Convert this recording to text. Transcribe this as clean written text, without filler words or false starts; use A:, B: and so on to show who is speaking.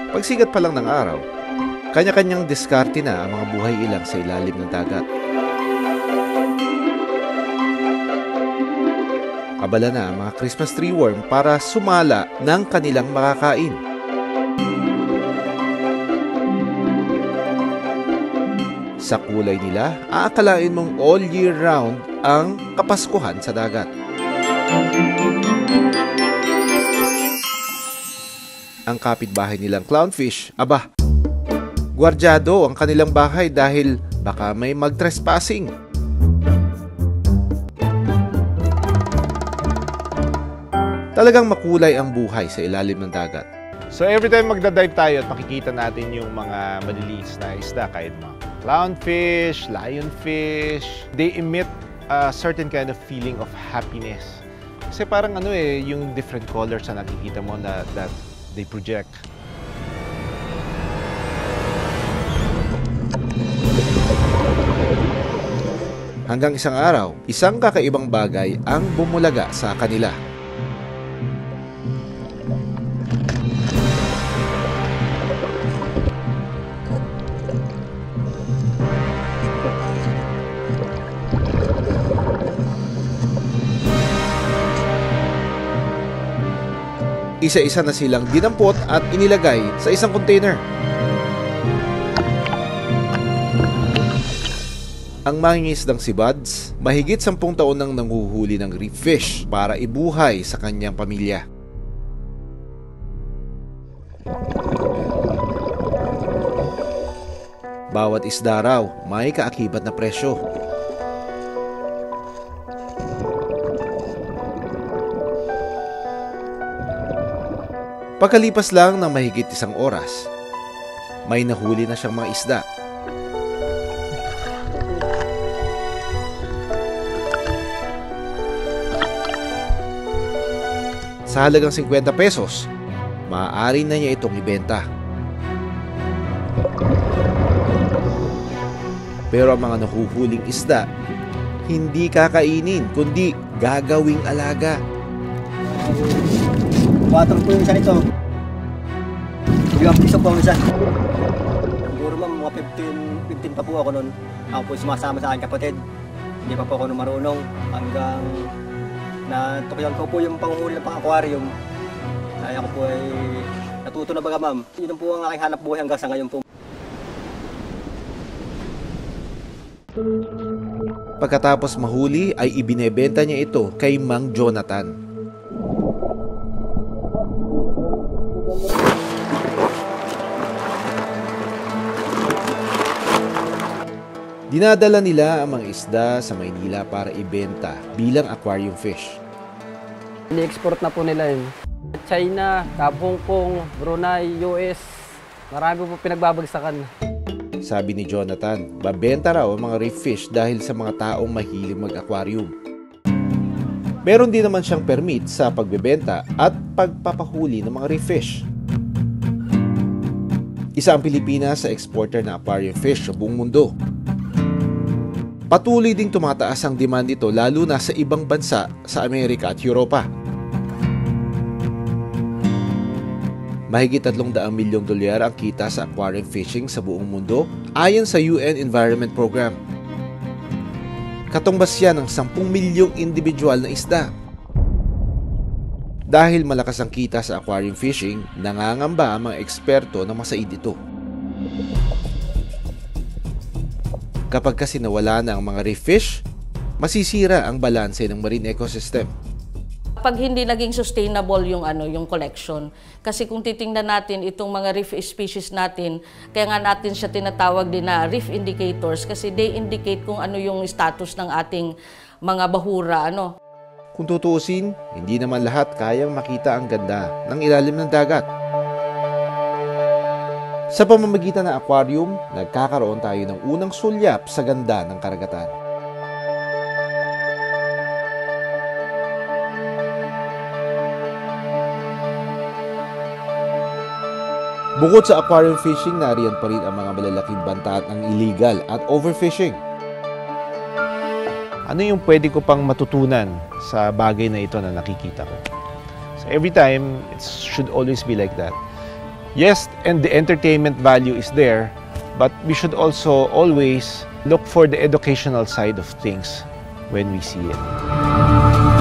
A: Pagsikat pa lang ng araw, kanya-kanyang diskarte na ang mga buhay ilang sa ilalim ng dagat. Abala na ang mga Christmas tree worm para sumala ng kanilang makakain. Sa kulay nila, aakalain mong all year round ang Kapaskuhan sa dagat. Ang kapitbahay nilang clownfish, aba, gwardyado ang kanilang bahay dahil baka may mag-trespassing. Talagang makulay ang buhay sa ilalim ng dagat. So every time magdadive tayo at makikita natin yung mga maliliit na isda, kahit mga clownfish, lionfish, they emit a certain kind of feeling of happiness. Kasi parang yung different colors na nakikita mo that they project. Hanggang isang araw, isang kakaibang bagay ang bumulaga sa kanila. Isa-isa na silang dinampot at inilagay sa isang container. Ang mangingisdang si Buds, mahigit 10 taon nang nanguhuli ng reef fish para ibuhay sa kanyang pamilya. Bawat isda raw may kaakibat na presyo. Pagkalipas lang ng mahigit 1 oras, may nahuli na siyang mga isda. Sa halagang 50 pesos, maaari na niya itong ibenta. Pero ang mga nahuhuling isda, hindi kakainin, kundi gagawing alaga.
B: 4 po yung isa nito. Yung piso po ang isa. Siguro ma'am, mga 15 pa po ako noon. Ako po sumasama sa aking kapatid. Hindi pa po ako marunong hanggang natukyan ko po yung panghuli ng pang-aquarium. Kaya ako po ay natuto na baga ma'am. Yun po ang aking hanap buhay hanggang sa ngayon po.
A: Pagkatapos mahuli ay ibinebenta niya ito kay Mang Jonathan. Dinadala nila ang mga isda sa Maynila para ibenta bilang aquarium fish.
C: Ini-export na po nila yun. China, Hong Kong, Brunei, US, marami po pinagbabagsakan.
A: Sabi ni Jonathan, babenta raw ang mga reef fish dahil sa mga taong mahilig mag-aquarium. Meron din naman siyang permit sa pagbebenta at pagpapahuli ng mga reef fish. Isa ang Pilipinas sa exporter ng aquarium fish sa buong mundo. Patuloy ding tumataas ang demand nito lalo na sa ibang bansa sa Amerika at Europa. Mahigit $300 milyong ang kita sa aquarium fishing sa buong mundo ayon sa UN Environment Program. Katumbas yan ng 10 milyong individual na isda. Dahil malakas ang kita sa aquarium fishing, nangangamba ang mga eksperto na masaid ito. Kapag kasi nawala na ang mga reef fish, masisira ang balanse ng marine ecosystem.
D: Pag hindi naging sustainable yung collection, kasi kung titingnan natin itong mga reef species natin, kaya nga natin siya tinatawag din na reef indicators kasi they indicate kung ano yung status ng ating mga bahura.
A: Kung tutuusin, hindi naman lahat kayang makita ang ganda ng ilalim ng dagat. Sa pamamagitan ng aquarium, nagkakaroon tayo ng unang sulyap sa ganda ng karagatan. Bukod sa aquarium fishing, nariyan pa rin ang mga malalaking banta at ang illegal at overfishing. Ano yung pwede ko pang matutunan sa bagay na ito na nakikita ko? So every time, it should always be like that. Yes, and the entertainment value is there, but we should also always look for the educational side of things when we see it.